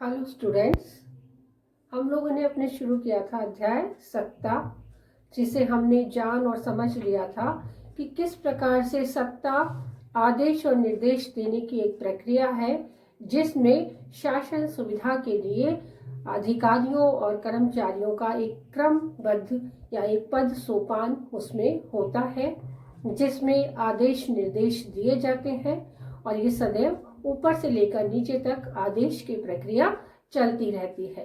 Hello students, हम लोगों ने अपने शुरू किया था अध्याय सत्ता, जिसे हमने जान और समझ लिया था कि किस प्रकार से सत्ता आदेश और निर्देश देने की एक प्रक्रिया है जिसमें शासन सुविधा के लिए अधिकारियों और कर्मचारियों का एक क्रमबद्ध या एक पद सोपान उसमें होता है, जिसमें आदेश निर्देश दिए जाते हैं और ये सदैव ऊपर से लेकर नीचे तक आदेश की प्रक्रिया चलती रहती है।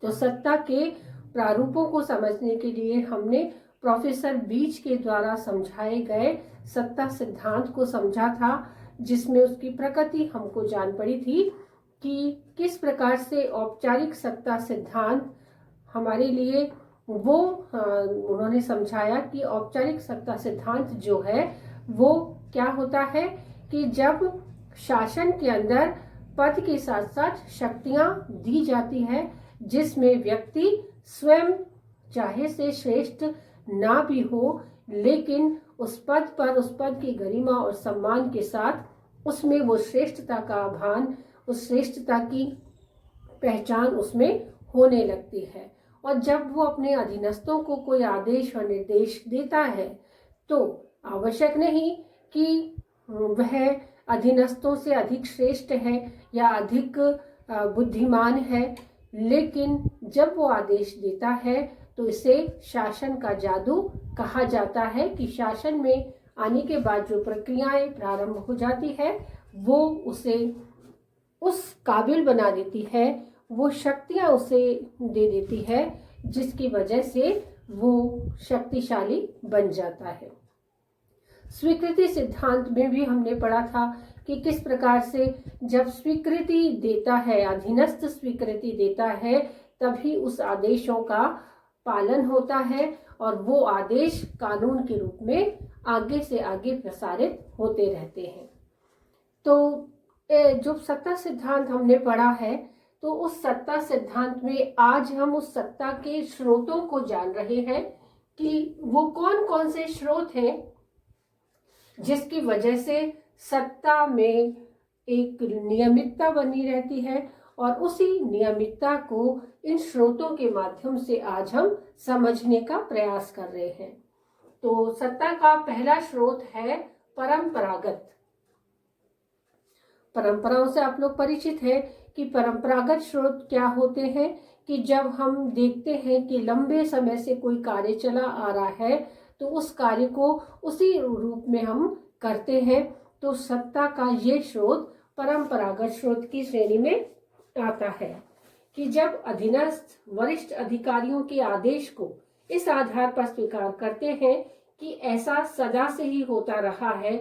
तो सत्ता के प्रारूपों को समझने के लिए हमने प्रोफेसर बीच के द्वारा समझाए गए सत्ता सिद्धांत को समझा था, जिसमें उसकी प्रकृति हमको जान पड़ी थी कि किस प्रकार से औपचारिक सत्ता सिद्धांत हमारे लिए वो उन्होंने समझाया कि औपचारिक सत्ता सिद्धांत जो है वो क्या होता है कि जब शासन के अंदर पद के साथ साथ शक्तियां दी जाती है जिसमें व्यक्ति स्वयं चाहे से श्रेष्ठ ना भी हो, लेकिन उस पद की गरिमा और सम्मान के साथ उसमें वो श्रेष्ठता का भान, उस श्रेष्ठता की पहचान उसमें होने लगती है। और जब वो अपने अधीनस्थों को कोई आदेश और निर्देश देता है तो आवश्यक नहीं कि वह अधीनस्थों से अधिक श्रेष्ठ है या अधिक बुद्धिमान है, लेकिन जब वो आदेश देता है तो इसे शासन का जादू कहा जाता है कि शासन में आने के बाद जो प्रक्रियाएं प्रारंभ हो जाती है वो उसे उस काबिल बना देती है, वो शक्तियां उसे दे देती है जिसकी वजह से वो शक्तिशाली बन जाता है। स्वीकृति सिद्धांत में भी हमने पढ़ा था कि किस प्रकार से जब स्वीकृति देता है, अधीनस्थ स्वीकृति देता है, तभी उस आदेशों का पालन होता है और वो आदेश कानून के रूप में आगे से आगे प्रसारित होते रहते हैं। तो जो सत्ता सिद्धांत हमने पढ़ा है, तो उस सत्ता सिद्धांत में आज हम उस सत्ता के स्रोतों को जान रहे हैं कि वो कौन कौन से स्रोत हैं जिसकी वजह से सत्ता में एक नियमितता बनी रहती है, और उसी नियमितता को इन स्रोतों के माध्यम से आज हम समझने का प्रयास कर रहे हैं। तो सत्ता का पहला स्रोत है परंपरागत। परंपराओं से आप लोग परिचित हैं कि परंपरागत स्रोत क्या होते हैं कि जब हम देखते हैं कि लंबे समय से कोई कार्य चला आ रहा है तो उस कार्य को उसी रूप में हम करते हैं, तो सत्ता का ये स्रोत परंपरागत स्रोत की श्रेणी में आता है कि जब अधीनस्थ वरिष्ठ अधिकारियों के आदेश को इस आधार पर स्वीकार करते हैं कि ऐसा सदा से ही होता रहा है,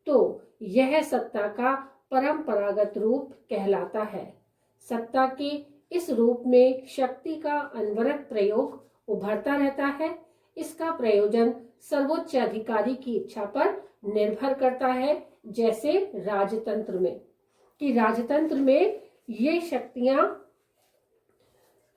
तो यह सत्ता का परंपरागत रूप कहलाता है। सत्ता के इस रूप में शक्ति का अनवरत प्रयोग उभरता रहता है। इसका प्रयोजन सर्वोच्च अधिकारी की इच्छा पर निर्भर करता है, जैसे राजतंत्र में कि राजतंत्र में ये शक्तियां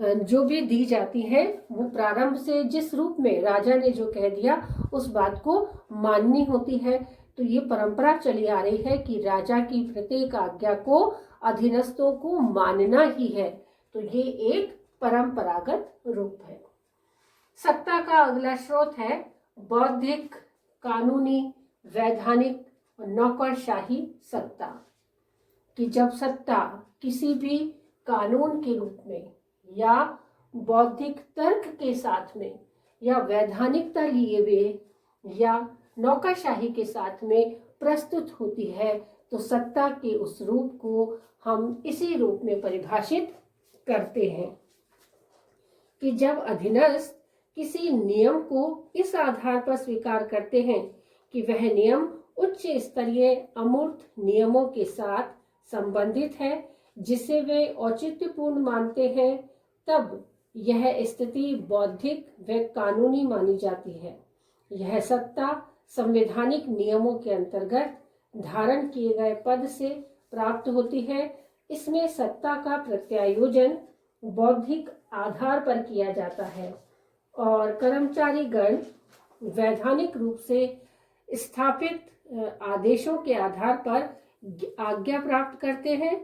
जो भी दी जाती हैं वो प्रारंभ से जिस रूप में राजा ने जो कह दिया उस बात को माननी होती है। तो ये परंपरा चली आ रही है कि राजा की प्रत्येक आज्ञा को अधीनस्थों को मानना ही है। तो ये एक परंपरागत रूप है। सत्ता का अगला स्रोत है बौद्धिक, कानूनी, वैधानिक और नौकरशाही सत्ता, कि जब सत्ता किसी भी कानून के रूप में या बौद्धिक तर्क के साथ में या वैधानिकता लिए हुए या नौकरशाही के साथ में प्रस्तुत होती है, तो सत्ता के उस रूप को हम इसी रूप में परिभाषित करते हैं कि जब अधीनस्थ किसी नियम को इस आधार पर स्वीकार करते हैं कि वह नियम उच्च स्तरीय अमूर्त नियमों के साथ संबंधित है जिसे वे औचित्यपूर्ण मानते हैं, तब यह स्थिति बौद्धिक व कानूनी मानी जाती है। यह सत्ता संवैधानिक नियमों के अंतर्गत धारण किए गए पद से प्राप्त होती है। इसमें सत्ता का प्रत्यायोजन बौद्धिक आधार पर किया जाता है और कर्मचारी गण वैधानिक रूप से स्थापित आदेशों के आधार पर आज्ञा प्राप्त करते हैं।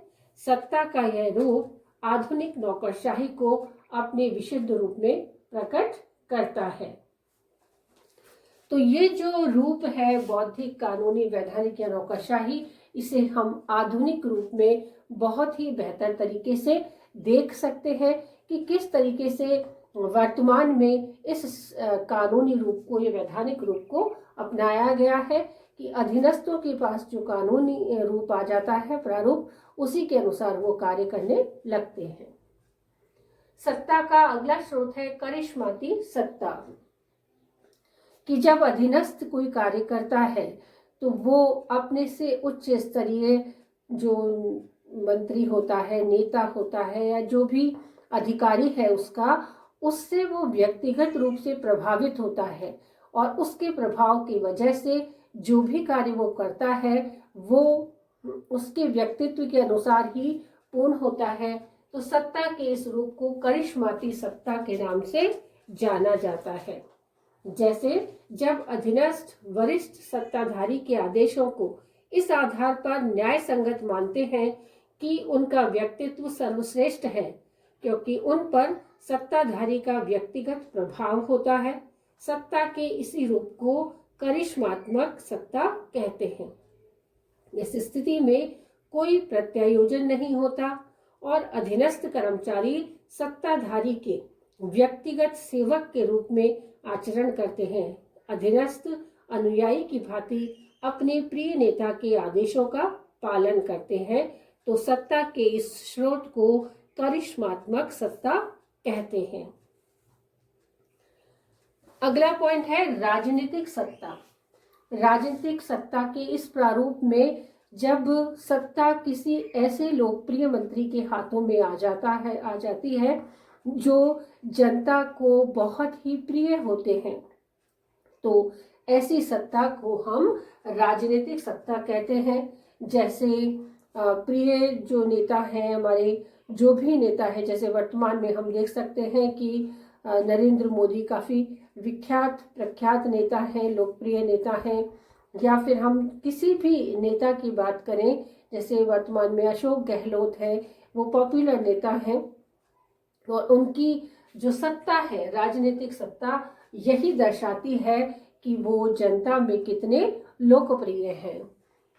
सत्ता का यह रूप आधुनिक नौकरशाही को अपने विशुद्ध रूप में प्रकट करता है। तो ये जो रूप है बौद्धिक, कानूनी, वैधानिक या नौकरशाही, इसे हम आधुनिक रूप में बहुत ही बेहतर तरीके से देख सकते हैं कि किस तरीके से वर्तमान में इस कानूनी रूप को, ये वैधानिक रूप को अपनाया गया है कि अधीनस्थों के पास जो कानूनी रूप आ जाता है, प्रारूप, उसी के अनुसार वो कार्य करने लगते हैं। सत्ता का अगला स्रोत है करिश्माती सत्ता, कि जब अधीनस्थ कोई कार्य करता है तो वो अपने से उच्च स्तरीय जो मंत्री होता है, नेता होता है, या जो भी अधिकारी है उससे वो व्यक्तिगत रूप से प्रभावित होता है, और उसके प्रभाव की वजह से जो भी कार्य वो करता है वो उसके व्यक्तित्व के अनुसार ही पूर्ण होता है। तो सत्ता के इस रूप को करिश्माती सत्ता के नाम से जाना जाता है। जैसे जब अधीनस्थ वरिष्ठ सत्ताधारी के आदेशों को इस आधार पर न्याय संगत मानते हैं कि उनका व्यक्तित्व सर्वश्रेष्ठ है, क्योंकि उन पर सत्ताधारी का व्यक्तिगत प्रभाव होता है। सत्ता के इसी रूप को करिश्मात्मक सत्ता कहते हैं। इस स्थिति में कोई प्रत्यायोजन नहीं होता और अधीनस्थ कर्मचारी सत्ताधारी के व्यक्तिगत सेवक के रूप में आचरण करते हैं। अधीनस्थ अनुयायी की भांति अपने प्रिय नेता के आदेशों का पालन करते हैं। तो सत्ता के इस स्रोत को करिश्मात्मक सत्ता कहते हैं। अगला पॉइंट है राजनीतिक सत्ता। राजनीतिक सत्ता के इस प्रारूप में जब सत्ता किसी ऐसे लोकप्रिय मंत्री के हाथों में आ जाती है जो जनता को बहुत ही प्रिय होते हैं, तो ऐसी सत्ता को हम राजनीतिक सत्ता कहते हैं। जैसे प्रिय जो नेता हैं, हमारे जो भी नेता है, जैसे वर्तमान में हम देख सकते हैं कि नरेंद्र मोदी काफ़ी विख्यात प्रख्यात नेता हैं, लोकप्रिय नेता हैं। या फिर हम किसी भी नेता की बात करें, जैसे वर्तमान में अशोक गहलोत है, वो पॉपुलर नेता हैं, और उनकी जो सत्ता है, राजनीतिक सत्ता, यही दर्शाती है कि वो जनता में कितने लोकप्रिय हैं।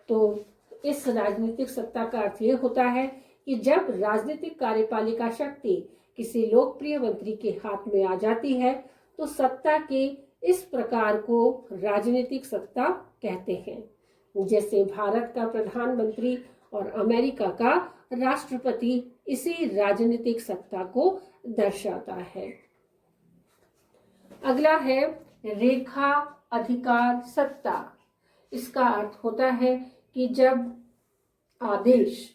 तो इस राजनीतिक सत्ता का अर्थ ये होता है कि जब राजनीतिक कार्यपालिका शक्ति किसी लोकप्रिय मंत्री के हाथ में आ जाती है तो सत्ता के इस प्रकार को राजनीतिक सत्ता कहते हैं। जैसे भारत का प्रधानमंत्री और अमेरिका का राष्ट्रपति इसी राजनीतिक सत्ता को दर्शाता है। अगला है रेखा अधिकार सत्ता। इसका अर्थ होता है कि जब आदेश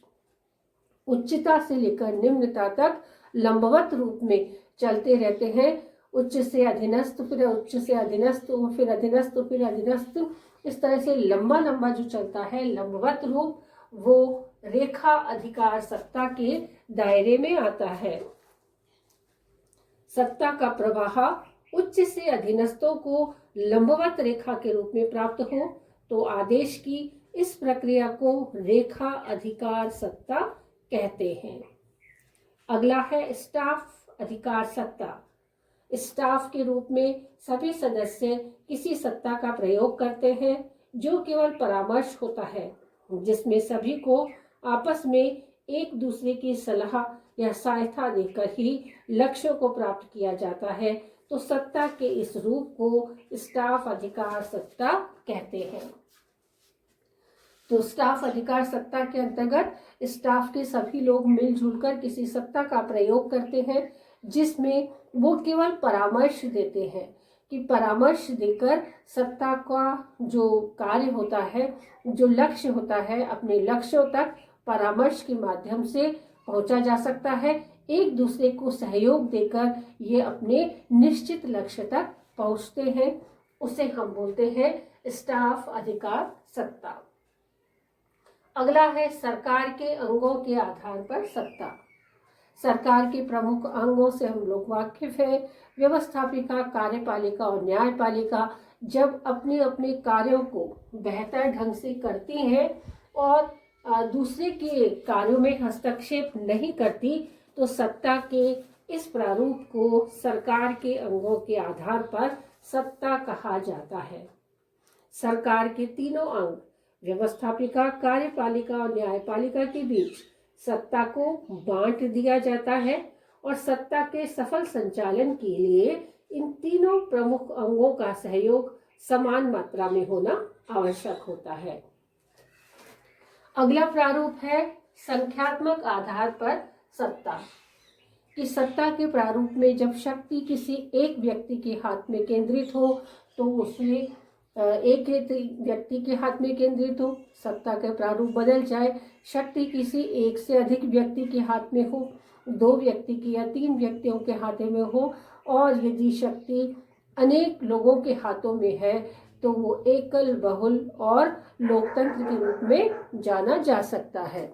उच्चता से लेकर निम्नता तक लंबवत रूप में चलते रहते हैं, उच्च से अधीनस्थ, फिर उच्च से अधीनस्थ, फिर अधीनस्थ, फिर अधीनस्थ, इस तरह से लंबा लंबा जो चलता है लंबवत रूप, वो रेखा अधिकार सत्ता के दायरे में आता है। सत्ता का प्रवाह उच्च से अधीनस्थों को लंबवत रेखा के रूप में प्राप्त हो तो आदेश की इस प्रक्रिया को रेखा अधिकार सत्ता कहते हैं। अगला है स्टाफ अधिकार सत्ता। स्टाफ के रूप में सभी सदस्य किसी सत्ता का प्रयोग करते हैं जो केवल परामर्श होता है, जिसमें सभी को आपस में एक दूसरे की सलाह या सहायता देकर ही लक्ष्यों को प्राप्त किया जाता है। तो सत्ता के इस रूप को स्टाफ अधिकार सत्ता कहते हैं। तो स्टाफ अधिकार सत्ता के अंतर्गत स्टाफ के सभी लोग मिलजुल कर किसी सत्ता का प्रयोग करते हैं जिसमें वो केवल परामर्श देते हैं, कि परामर्श देकर सत्ता का जो कार्य होता है, जो लक्ष्य होता है, अपने लक्ष्यों तक परामर्श के माध्यम से पहुंचा जा सकता है। एक दूसरे को सहयोग देकर ये अपने निश्चित लक्ष्य तक पहुंचते हैं, उसे हम बोलते हैं स्टाफ अधिकार सत्ता। अगला है सरकार के अंगों के आधार पर सत्ता। सरकार के प्रमुख अंगों से हम लोग वाकिफ हैं। व्यवस्थापिका, कार्यपालिका और न्यायपालिका जब अपने अपने कार्यों को बेहतर ढंग से करती हैं और दूसरे के कार्यों में हस्तक्षेप नहीं करती, तो सत्ता के इस प्रारूप को सरकार के अंगों के आधार पर सत्ता कहा जाता है। सरकार के तीनों अंग व्यवस्थापिका, कार्यपालिका और न्यायपालिका के बीच सत्ता को बांट दिया जाता है और सत्ता के सफल संचालन के लिए इन तीनों प्रमुख अंगों का सहयोग समान मात्रा में होना आवश्यक होता है। अगला प्रारूप है संख्यात्मक आधार पर सत्ता। कि सत्ता के प्रारूप में जब शक्ति किसी एक व्यक्ति के हाथ में केंद्रित हो तो उसमें एक व्यक्ति के हाथ में केंद्रित हो, सत्ता का प्रारूप बदल जाए, शक्ति किसी एक से अधिक व्यक्ति के हाथ में हो, 2 व्यक्ति की या 3 व्यक्तियों के हाथों में हो, और यदि शक्ति अनेक लोगों के हाथों में है तो वो एकल, बहुल और लोकतंत्र के रूप में जाना जा सकता है।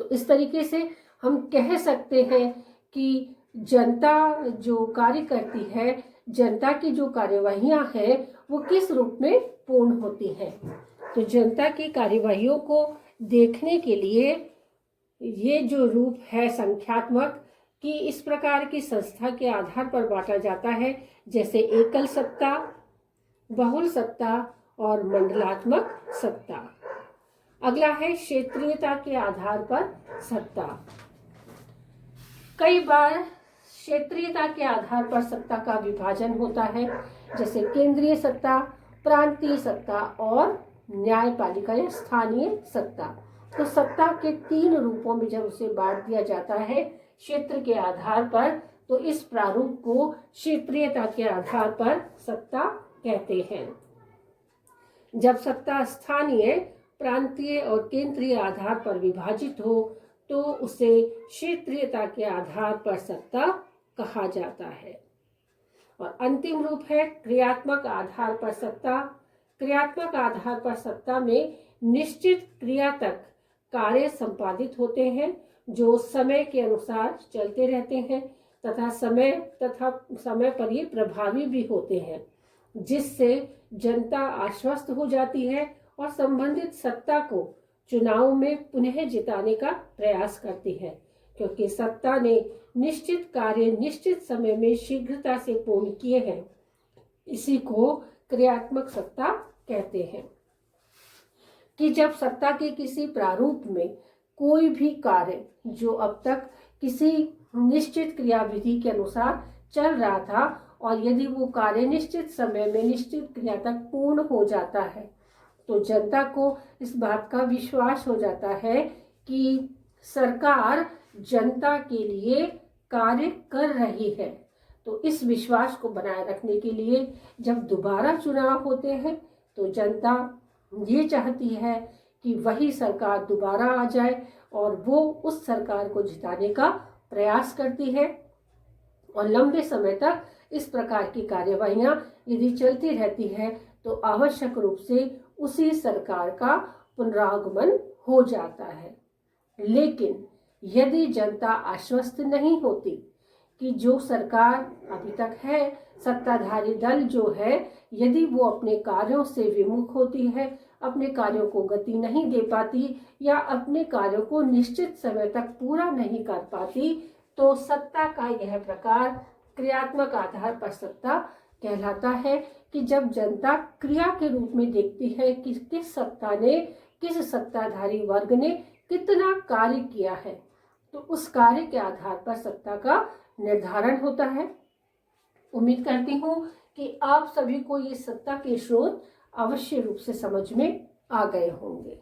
तो इस तरीके से हम कह सकते हैं कि जनता जो कार्य करती है, जनता की जो कार्यवाहियां हैं वो किस रूप में पूर्ण होती हैं। तो जनता की कार्यवाहियों को देखने के लिए ये जो रूप है संख्यात्मक, कि इस प्रकार की संस्था के आधार पर बांटा जाता है, जैसे एकल सत्ता, बहुल सत्ता और मंडलात्मक सत्ता। अगला है क्षेत्रीयता के आधार पर सत्ता। कई बार क्षेत्रीयता के आधार पर सत्ता का विभाजन होता है, जैसे केंद्रीय सत्ता, प्रांतीय सत्ता और न्यायपालिका या स्थानीय सत्ता। तो सत्ता के 3 रूपों में जब उसे बांट दिया जाता है क्षेत्र के आधार पर, तो इस प्रारूप को क्षेत्रीयता के आधार पर सत्ता कहते हैं। जब सत्ता स्थानीय, प्रांतीय और केंद्रीय आधार पर विभाजित हो तो उसे क्षेत्रीयता के आधार पर सत्ता कहा जाता है। और अंतिम रूप है क्रियात्मक आधार पर सत्ता। क्रियात्मक आधार पर सत्ता में निश्चित क्रिया तक कार्य संपादित होते हैं जो समय के अनुसार चलते रहते हैं तथा समय पर ये प्रभावी भी होते हैं, जिससे जनता आश्वस्त हो जाती है और संबंधित सत्ता को चुनाव में पुनः जिताने का प्रयास करती है, क्योंकि सत्ता ने निश्चित कार्य निश्चित समय में शीघ्रता से पूर्ण किए हैं। इसी को क्रियात्मक सत्ता कहते हैं। कि जब सत्ता के किसी प्रारूप में कोई भी कार्य जो अब तक किसी निश्चित क्रियाविधि के अनुसार चल रहा था और यदि वो कार्य निश्चित समय में निश्चित क्रिया तक पूर्ण हो जाता है तो जनता को इस बात का विश्वास हो जाता है कि सरकार जनता के लिए कार्य कर रही है। तो इस विश्वास को बनाए रखने के लिए जब दोबारा चुनाव होते हैं तो जनता ये चाहती है कि वही सरकार दोबारा आ जाए और वो उस सरकार को जिताने का प्रयास करती है। और लंबे समय तक इस प्रकार की कार्यवाहियां यदि चलती रहती है तो आवश्यक रूप से उसी सरकार का पुनरागमन हो जाता है। लेकिन यदि जनता आश्वस्त नहीं होती कि जो सरकार अभी तक है, सत्ताधारी दल जो है, यदि वो अपने कार्यों से विमुख होती है, अपने कार्यों को गति नहीं दे पाती या अपने कार्यों को निश्चित समय तक पूरा नहीं कर पाती, तो सत्ता का यह प्रकार क्रियात्मक आधार पर सत्ता कहलाता है। कि जब जनता क्रिया के रूप में देखती है कि किस सत्ता ने, किस सत्ताधारी वर्ग ने कितना कार्य किया है, तो उस कार्य के आधार पर सत्ता का निर्धारण होता है। उम्मीद करती हूँ कि आप सभी को ये सत्ता के स्रोत अवश्य रूप से समझ में आ गए होंगे।